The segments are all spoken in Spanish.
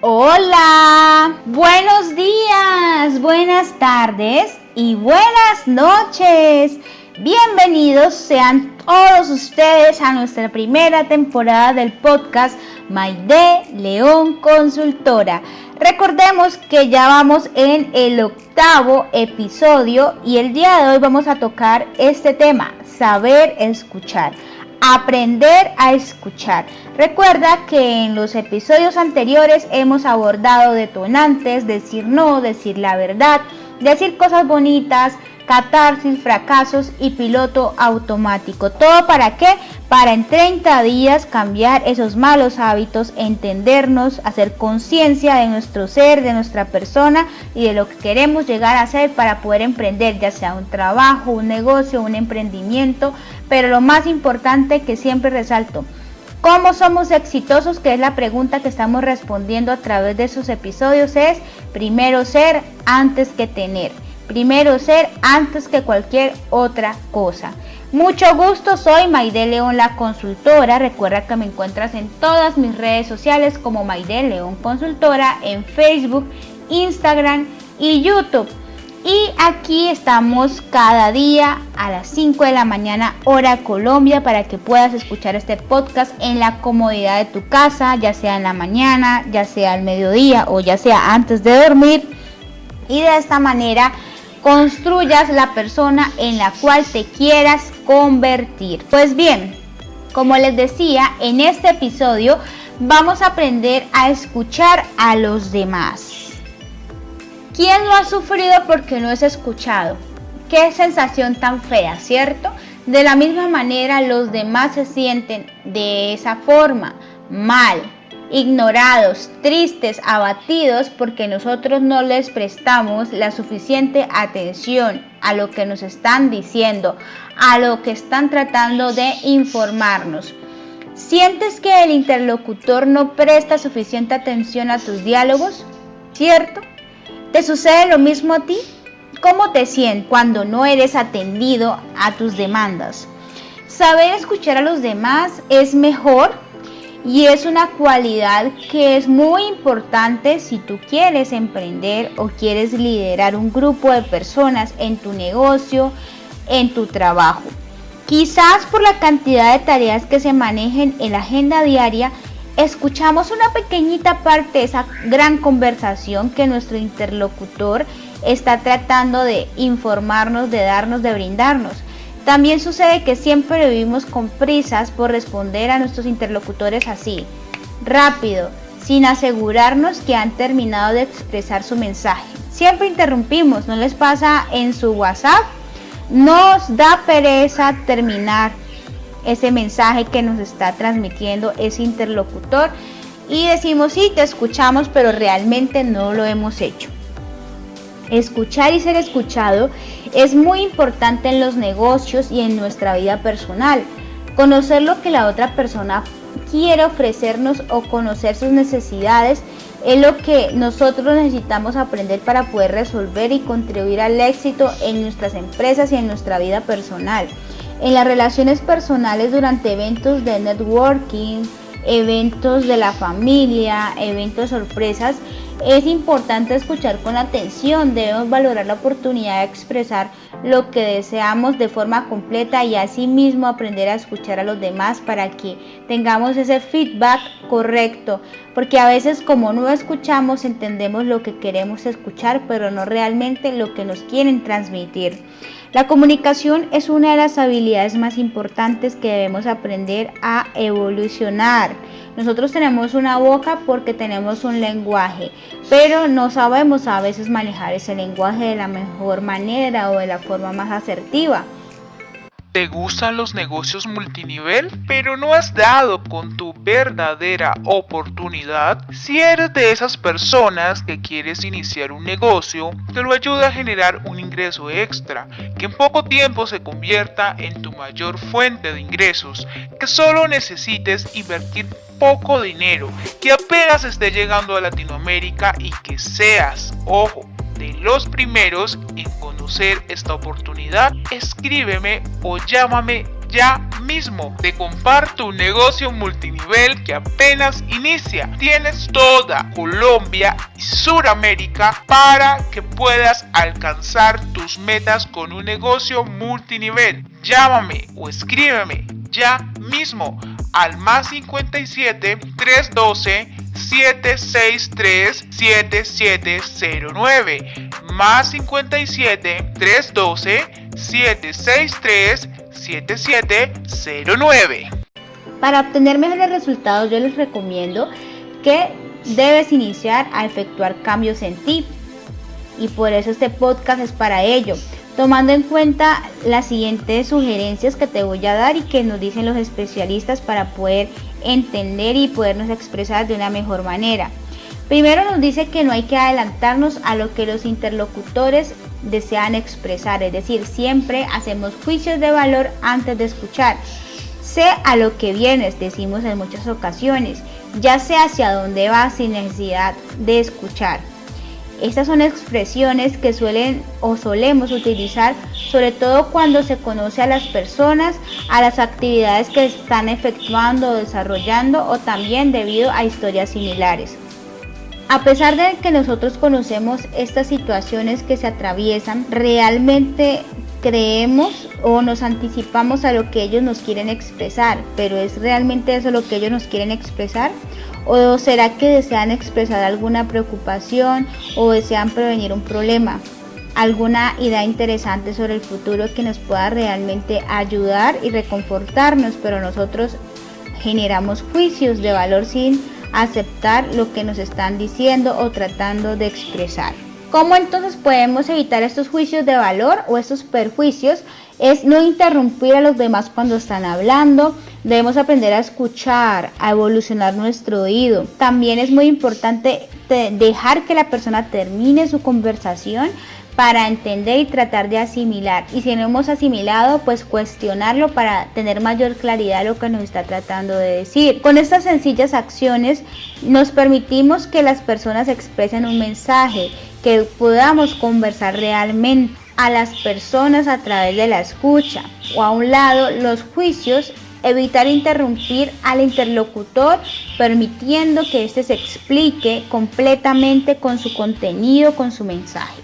Hola, buenos días, buenas tardes y buenas noches. Bienvenidos sean todos ustedes a nuestra primera temporada del podcast Maide León Consultora. Recordemos que ya vamos en el 8º episodio y el día de hoy vamos a tocar este tema, saber escuchar. Aprender a escuchar. Recuerda que en los episodios anteriores hemos abordado detonantes, decir no, decir la verdad, decir cosas bonitas, catarsis, fracasos y piloto automático. ¿Todo para qué? Para en 30 días cambiar esos malos hábitos, entendernos, hacer conciencia de nuestro ser, de nuestra persona y de lo que queremos llegar a ser para poder emprender, ya sea un trabajo, un negocio, un emprendimiento. Pero lo más importante que siempre resalto, ¿cómo somos exitosos? Que es la pregunta que estamos respondiendo a través de esos episodios, es primero ser antes que tener. Primero ser antes que cualquier otra cosa. Mucho gusto, soy Maide León, la consultora. Recuerda que me encuentras en todas mis redes sociales como Maide León Consultora, en Facebook, Instagram y YouTube. Y aquí estamos cada día a las 5 de la mañana, hora Colombia, para que puedas escuchar este podcast en la comodidad de tu casa, ya sea en la mañana, ya sea al mediodía o ya sea antes de dormir. Y de esta manera construyas la persona en la cual te quieras convertir. Pues bien, como les decía, en este episodio vamos a aprender a escuchar a los demás. ¿Quién lo ha sufrido porque no es escuchado? Qué sensación tan fea, ¿cierto? De la misma manera los demás se sienten de esa forma, mal, ignorados, tristes, abatidos porque nosotros no les prestamos la suficiente atención a lo que nos están diciendo, a lo que están tratando de informarnos. ¿Sientes que el interlocutor no presta suficiente atención a tus diálogos? ¿Cierto? ¿Te sucede lo mismo a ti? ¿Cómo te sientes cuando no eres atendido a tus demandas? Saber escuchar a los demás es mejor y es una cualidad que es muy importante si tú quieres emprender o quieres liderar un grupo de personas en tu negocio, en tu trabajo. Quizás por la cantidad de tareas que se manejen en la agenda diaria, escuchamos una pequeñita parte de esa gran conversación que nuestro interlocutor está tratando de informarnos, de darnos, de brindarnos. También sucede que siempre vivimos con prisas por responder a nuestros interlocutores así, rápido, sin asegurarnos que han terminado de expresar su mensaje. Siempre interrumpimos, ¿no les pasa en su WhatsApp? Nos da pereza terminar ese mensaje que nos está transmitiendo ese interlocutor y decimos sí, te escuchamos, pero realmente no lo hemos hecho. Escuchar y ser escuchado es muy importante en los negocios y en nuestra vida personal. Conocer lo que la otra persona quiere ofrecernos o conocer sus necesidades es lo que nosotros necesitamos aprender para poder resolver y contribuir al éxito en nuestras empresas y en nuestra vida personal. En las relaciones personales durante eventos de networking, eventos de la familia, eventos sorpresas, es importante escuchar con atención. Debemos valorar la oportunidad de expresar lo que deseamos de forma completa y asimismo aprender a escuchar a los demás para que tengamos ese feedback correcto, porque a veces como no escuchamos entendemos lo que queremos escuchar, pero no realmente lo que nos quieren transmitir. La comunicación es una de las habilidades más importantes que debemos aprender a evolucionar. Nosotros tenemos una boca porque tenemos un lenguaje, pero no sabemos a veces manejar ese lenguaje de la mejor manera o de la forma más asertiva. ¿Te gustan los negocios multinivel, pero no has dado con tu verdadera oportunidad? Si eres de esas personas que quieres iniciar un negocio que lo ayude a generar un ingreso extra, que en poco tiempo se convierta en tu mayor fuente de ingresos, que solo necesites invertir poco dinero, que apenas esté llegando a Latinoamérica y que seas, ojo, de los primeros en conocer esta oportunidad, escríbeme o llámame ya mismo. Te comparto un negocio multinivel que apenas inicia. Tienes toda Colombia y Suramérica para que puedas alcanzar tus metas con un negocio multinivel. Llámame o escríbeme ya mismo al +57 312 763 7709 +57 312 763 7709. Para obtener mejores resultados, yo les recomiendo que debes iniciar a efectuar cambios en ti, y por eso este podcast es para ello, tomando en cuenta las siguientes sugerencias que te voy a dar y que nos dicen los especialistas para poder entender y podernos expresar de una mejor manera. Primero nos dice que no hay que adelantarnos a lo que los interlocutores desean expresar, es decir, siempre hacemos juicios de valor antes de escuchar. Sé a lo que vienes, decimos en muchas ocasiones, ya sé hacia dónde vas sin necesidad de escuchar. Estas son expresiones que solemos utilizar, sobre todo cuando se conoce a las personas, a las actividades que están efectuando o desarrollando, o también debido a historias similares. A pesar de que nosotros conocemos estas situaciones que se atraviesan, realmente creemos o nos anticipamos a lo que ellos nos quieren expresar, pero ¿es realmente eso lo que ellos nos quieren expresar? ¿O será que desean expresar alguna preocupación o desean prevenir un problema? ¿Alguna idea interesante sobre el futuro que nos pueda realmente ayudar y reconfortarnos? Pero nosotros generamos juicios de valor sin aceptar lo que nos están diciendo o tratando de expresar. ¿Cómo entonces podemos evitar estos juicios de valor o estos perjuicios? Es no interrumpir a los demás cuando están hablando. Debemos aprender a escuchar, a evolucionar nuestro oído. También es muy importante dejar que la persona termine su conversación para entender y tratar de asimilar. Y si no hemos asimilado, pues cuestionarlo para tener mayor claridad de lo que nos está tratando de decir. Con estas sencillas acciones nos permitimos que las personas expresen un mensaje, que podamos conversar realmente a las personas a través de la escucha, o a un lado los juicios, evitar interrumpir al interlocutor, permitiendo que éste se explique completamente con su contenido, con su mensaje.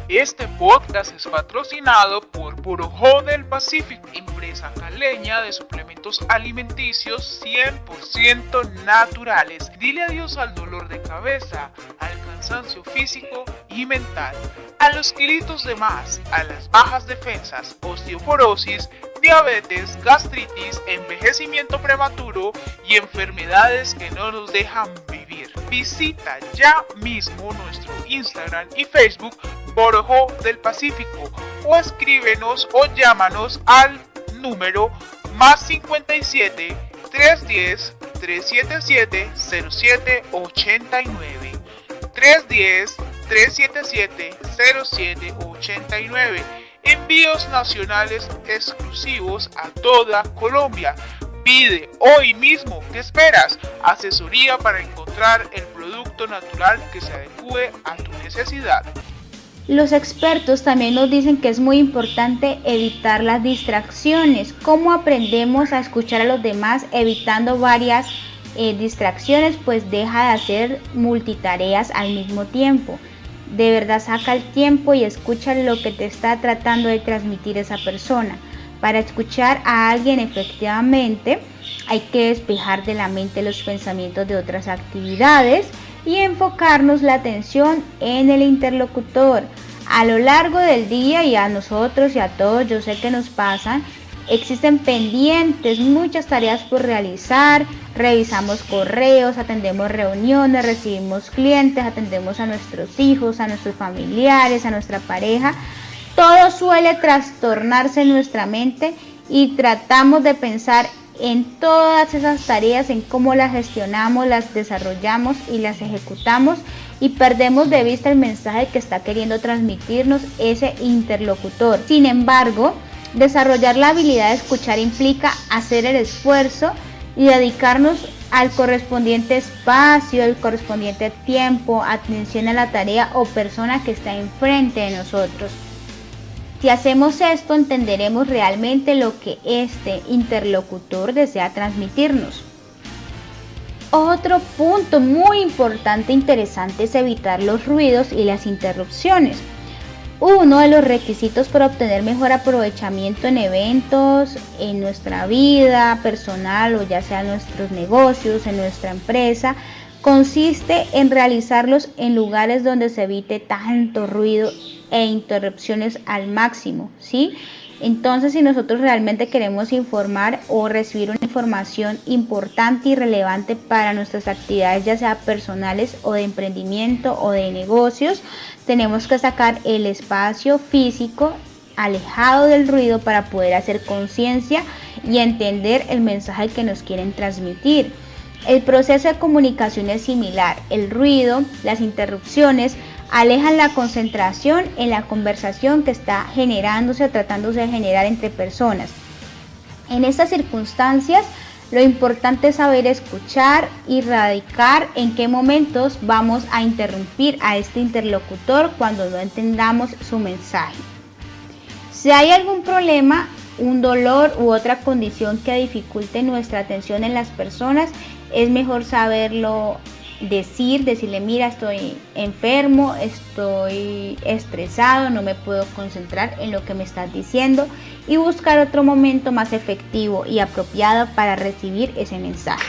Este podcast es patrocinado por Borojo del Pacífico, empresa caleña de suplementos alimenticios 100% naturales. Dile adiós al dolor de cabeza, al cansancio físico y mental, a los kilitos de más, a las bajas defensas, osteoporosis, diabetes, gastritis, envejecimiento prematuro y enfermedades que no nos dejan vivir. Visita ya mismo nuestro Instagram y Facebook Borojo del Pacífico, o escríbenos o llámanos al número +57 310 377 0789 310 377 0789. Envíos nacionales exclusivos a toda Colombia. Pide hoy mismo, ¿qué esperas? Asesoría para encontrar el producto natural que se adecue a tu necesidad. Los expertos también nos dicen que es muy importante evitar las distracciones. ¿Cómo aprendemos a escuchar a los demás evitando varias distracciones? Pues deja de hacer multitareas al mismo tiempo. De verdad, saca el tiempo y escucha lo que te está tratando de transmitir esa persona. Para escuchar a alguien efectivamente hay que despejar de la mente los pensamientos de otras actividades y enfocarnos la atención en el interlocutor. A lo largo del día, y a nosotros y a todos, yo sé que nos pasan, existen pendientes, muchas tareas por realizar. Revisamos correos, atendemos reuniones, recibimos clientes, atendemos a nuestros hijos, a nuestros familiares, a nuestra pareja. Todo suele trastornarse en nuestra mente y tratamos de pensar en todas esas tareas, en cómo las gestionamos, las desarrollamos y las ejecutamos, y perdemos de vista el mensaje que está queriendo transmitirnos ese interlocutor. Sin embargo, desarrollar la habilidad de escuchar implica hacer el esfuerzo y dedicarnos al correspondiente espacio, al correspondiente tiempo, atención a la tarea o persona que está enfrente de nosotros. Si hacemos esto, entenderemos realmente lo que este interlocutor desea transmitirnos. Otro punto muy importante e interesante es evitar los ruidos y las interrupciones. Uno de los requisitos para obtener mejor aprovechamiento en eventos, en nuestra vida personal o ya sea en nuestros negocios, en nuestra empresa, consiste en realizarlos en lugares donde se evite tanto ruido e interrupciones al máximo, ¿sí? Entonces, si nosotros realmente queremos informar o recibir una información importante y relevante para nuestras actividades, ya sea personales o de emprendimiento o de negocios, tenemos que sacar el espacio físico alejado del ruido para poder hacer conciencia y entender el mensaje que nos quieren transmitir. El proceso de comunicación es similar. El ruido, las interrupciones, alejan la concentración en la conversación que está generándose o tratándose de generar entre personas. En estas circunstancias, lo importante es saber escuchar y radicar en qué momentos vamos a interrumpir a este interlocutor cuando no entendamos su mensaje. Si hay algún problema, un dolor u otra condición que dificulte nuestra atención en las personas, es mejor saberlo decirle, mira, estoy enfermo, estoy estresado, no me puedo concentrar en lo que me estás diciendo, y buscar otro momento más efectivo y apropiado para recibir ese mensaje.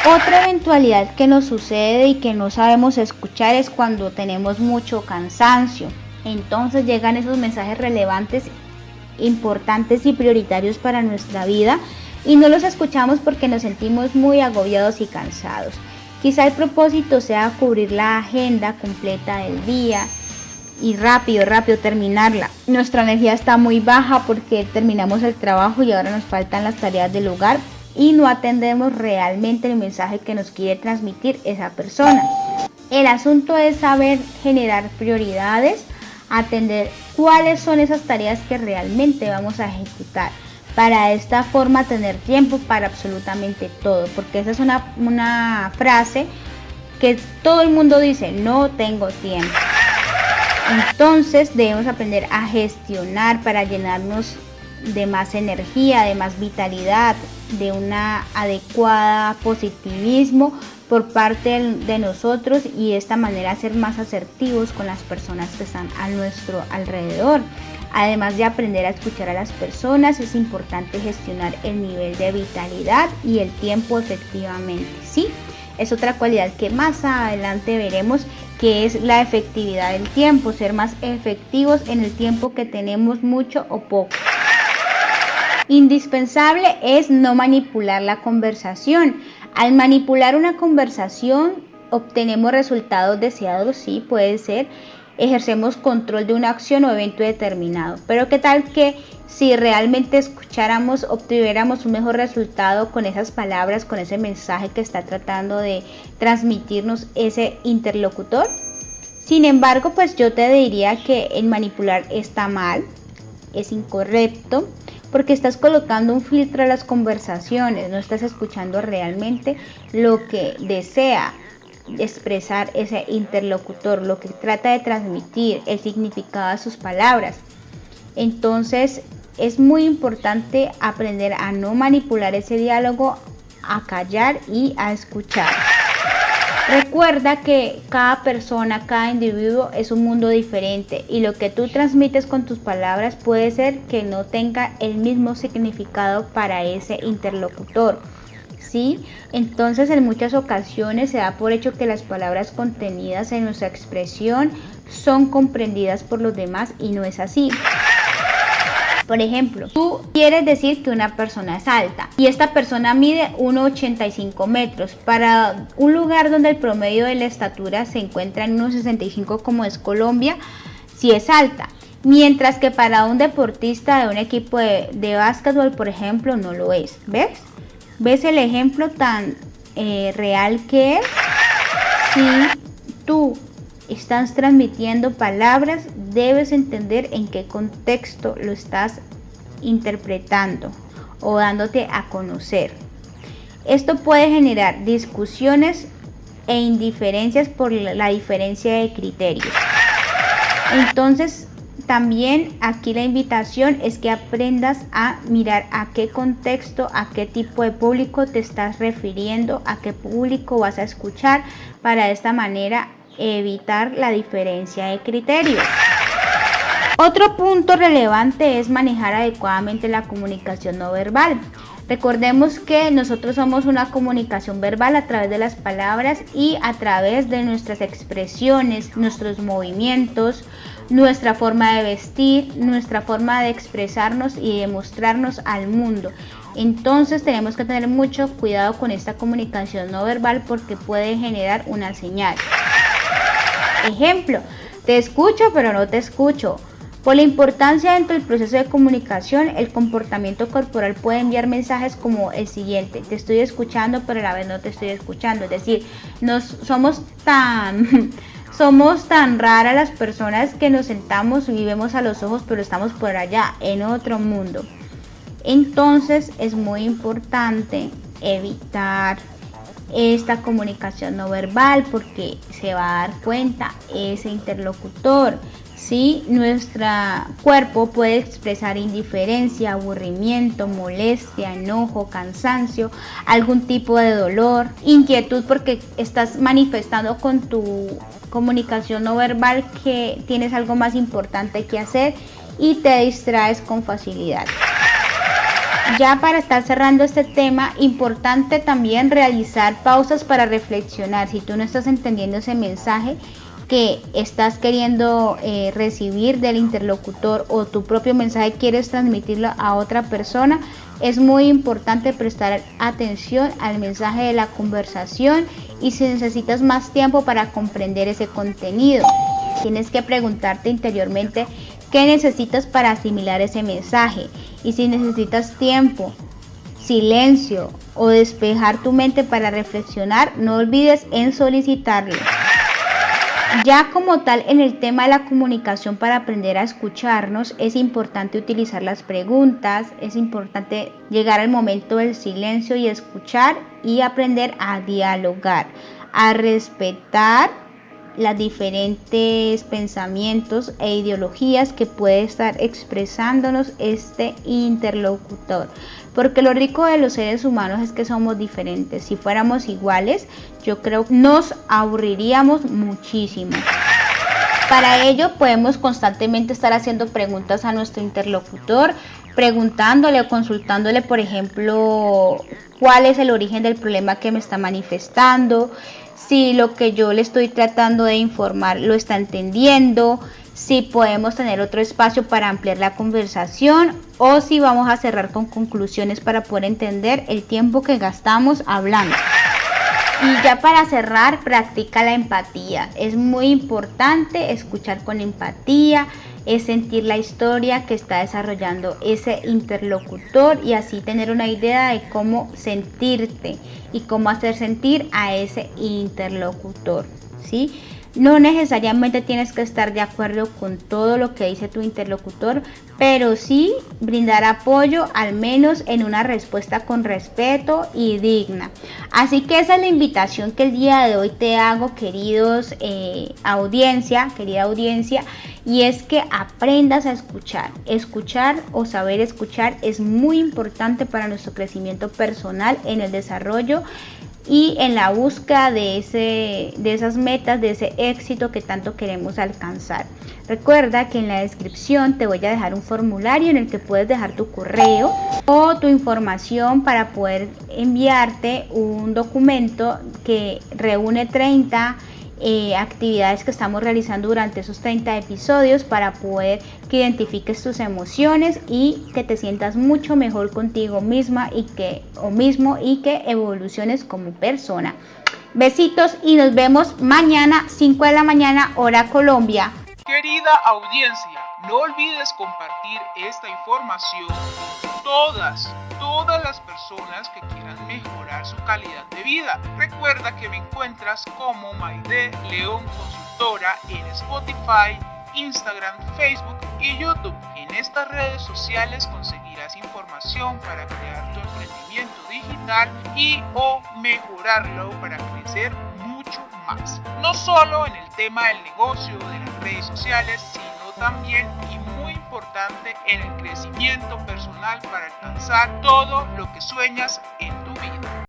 Otra eventualidad que nos sucede y que no sabemos escuchar es cuando tenemos mucho cansancio. Entonces llegan esos mensajes relevantes, importantes y prioritarios para nuestra vida y no los escuchamos porque nos sentimos muy agobiados y cansados. Quizá el propósito sea cubrir la agenda completa del día y rápido terminarla. Nuestra energía está muy baja porque terminamos el trabajo y ahora nos faltan las tareas del hogar y no atendemos realmente el mensaje que nos quiere transmitir esa persona. El asunto es saber generar prioridades, atender cuáles son esas tareas que realmente vamos a ejecutar. Para de esta forma tener tiempo para absolutamente todo, porque esa es una frase que todo el mundo dice, no tengo tiempo. Entonces debemos aprender a gestionar para llenarnos de más energía, de más vitalidad, de una adecuada positivismo por parte de nosotros y de esta manera ser más asertivos con las personas que están a nuestro alrededor. Además de aprender a escuchar a las personas, es importante gestionar el nivel de vitalidad y el tiempo efectivamente, ¿sí? Es otra cualidad que más adelante veremos, que es la efectividad del tiempo, ser más efectivos en el tiempo que tenemos, mucho o poco. Indispensable es no manipular la conversación. Al manipular una conversación, obtenemos resultados deseados, sí, puede ser. Ejercemos control de una acción o evento determinado. Pero qué tal que si realmente escucháramos, obtuviéramos un mejor resultado con esas palabras, con ese mensaje que está tratando de transmitirnos ese interlocutor. Sin embargo, pues yo te diría que el manipular está mal, es incorrecto, porque estás colocando un filtro a las conversaciones, no estás escuchando realmente lo que desea expresar ese interlocutor, lo que trata de transmitir, el significado de sus palabras. Entonces es muy importante aprender a no manipular ese diálogo, a callar y a escuchar. Recuerda que cada persona, cada individuo es un mundo diferente y lo que tú transmites con tus palabras puede ser que no tenga el mismo significado para ese interlocutor. ¿Sí? Entonces en muchas ocasiones se da por hecho que las palabras contenidas en nuestra expresión son comprendidas por los demás y no es así. Por ejemplo, tú quieres decir que una persona es alta y esta persona mide 1,85 metros. Para un lugar donde el promedio de la estatura se encuentra en 1,65 como es Colombia, sí es alta. Mientras que para un deportista de un equipo de básquetbol, por ejemplo, no lo es. ¿Ves? ¿Ves el ejemplo tan real que es? Si tú estás transmitiendo palabras, debes entender en qué contexto lo estás interpretando o dándote a conocer. Esto puede generar discusiones e indiferencias por la diferencia de criterios. Entonces, También aquí la invitación es que aprendas a mirar a qué contexto, a qué tipo de público te estás refiriendo, a qué público vas a escuchar, para de esta manera evitar la diferencia de criterios. Otro punto relevante es manejar adecuadamente la comunicación no verbal. Recordemos que nosotros somos una comunicación verbal a través de las palabras y a través de nuestras expresiones, nuestros movimientos, nuestra forma de vestir, nuestra forma de expresarnos y de mostrarnos al mundo. Entonces tenemos que tener mucho cuidado con esta comunicación no verbal porque puede generar una señal. Ejemplo, te escucho pero no te escucho. Por la importancia dentro del proceso de comunicación, el comportamiento corporal puede enviar mensajes como el siguiente: te estoy escuchando pero a la vez no te estoy escuchando. Es decir, somos tan raras las personas que nos sentamos y vemos a los ojos pero estamos por allá en otro mundo. Entonces es muy importante evitar esta comunicación no verbal porque se va a dar cuenta ese interlocutor. ¿Sí? Nuestro cuerpo puede expresar indiferencia, aburrimiento, molestia, enojo, cansancio, algún tipo de dolor, inquietud porque estás manifestando con tu comunicación no verbal que tienes algo más importante que hacer y te distraes con facilidad. Ya para estar cerrando este tema, importante también realizar pausas para reflexionar. Si tú no estás entendiendo ese mensaje que estás queriendo recibir del interlocutor o tu propio mensaje quieres transmitirlo a otra persona, es muy importante prestar atención al mensaje de la conversación y si necesitas más tiempo para comprender ese contenido, tienes que preguntarte interiormente qué necesitas para asimilar ese mensaje y si necesitas tiempo, silencio o despejar tu mente para reflexionar, no olvides en solicitarlo. Ya como tal en el tema de la comunicación para aprender a escucharnos es importante utilizar las preguntas, es importante llegar al momento del silencio y escuchar y aprender a dialogar, a respetar los diferentes pensamientos e ideologías que puede estar expresándonos este interlocutor. Porque lo rico de los seres humanos es que somos diferentes. Si fuéramos iguales, yo creo que nos aburriríamos muchísimo. Para ello podemos constantemente estar haciendo preguntas a nuestro interlocutor, preguntándole o consultándole, por ejemplo, cuál es el origen del problema que me está manifestando, si lo que yo le estoy tratando de informar lo está entendiendo, si podemos tener otro espacio para ampliar la conversación o si vamos a cerrar con conclusiones para poder entender el tiempo que gastamos hablando. Y ya para cerrar, practica la empatía. Es muy importante escuchar con empatía, es sentir la historia que está desarrollando ese interlocutor y así tener una idea de cómo sentirte y cómo hacer sentir a ese interlocutor, ¿sí? No necesariamente tienes que estar de acuerdo con todo lo que dice tu interlocutor, pero sí brindar apoyo, al menos en una respuesta con respeto y digna. Así que esa es la invitación que el día de hoy te hago, querida audiencia, y es que aprendas a escuchar. Escuchar o saber escuchar es muy importante para nuestro crecimiento personal en el desarrollo y en la búsqueda de esas metas, de ese éxito que tanto queremos alcanzar. Recuerda que en la descripción te voy a dejar un formulario en el que puedes dejar tu correo o tu información para poder enviarte un documento que reúne 30 actividades que estamos realizando durante esos 30 episodios para poder que identifiques tus emociones y que te sientas mucho mejor contigo misma y que evoluciones como persona. Besitos y nos vemos mañana 5 de la mañana hora Colombia. Querida audiencia, no olvides compartir esta información con todas las personas que quieran mejorar su calidad de vida. Recuerda que me encuentras como Maide León Consultora en Spotify, Instagram, Facebook y YouTube. En estas redes sociales conseguirás información para crear tu emprendimiento digital y o mejorarlo para crecer mucho más. No solo en el tema del negocio de las redes sociales, sino también y muy importante en el crecimiento personal para alcanzar todo lo que sueñas en tu vida.